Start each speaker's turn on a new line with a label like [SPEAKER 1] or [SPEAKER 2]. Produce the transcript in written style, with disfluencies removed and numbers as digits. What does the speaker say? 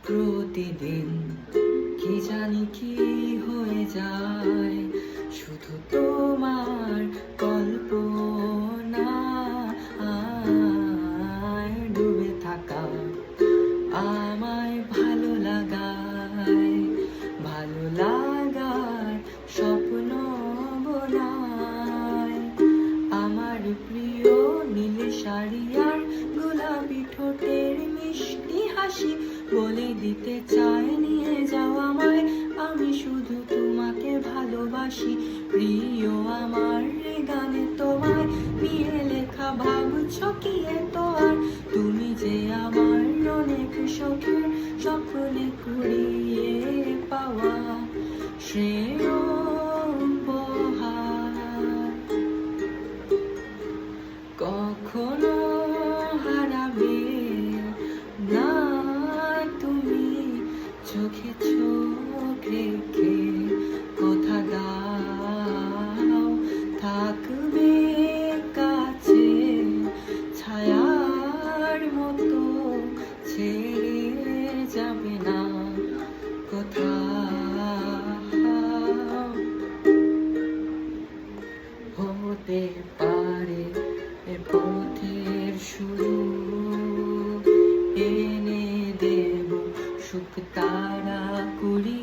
[SPEAKER 1] প্রতিদিন কি জানি কি হয়ে যায়, শুধু তোমার কল্পনা ডুবে থাকা আমায় ভালো লাগার স্বপ্ন বোনায়। আমার প্রিয় নীল শাড়ি আর গোলাপি ঠোঁটের মিষ্টি হাসি বলে দিতে চাই, নিয়ে যাও আমায়, আমি শুধু তোমাকে ভালোবাসি। প্রিয় আমার গানে তোমায় নিয়ে লেখা, ভাবছো কি এত আর তুমি যে আমার অনেক শখের স্বপ্নে কুড়িয়ে পাওয়া শ্রেয় উপহার। কখনো হারাবে না তুমি চোখে চোখ রেখে, কথা দাও থাকবে কাছে ছায়ার মতো, ছেড়ে যাবে না কোথাও। হতে পারে এ পথের শুরু, এনে দেব সুখ তারা কুড়ি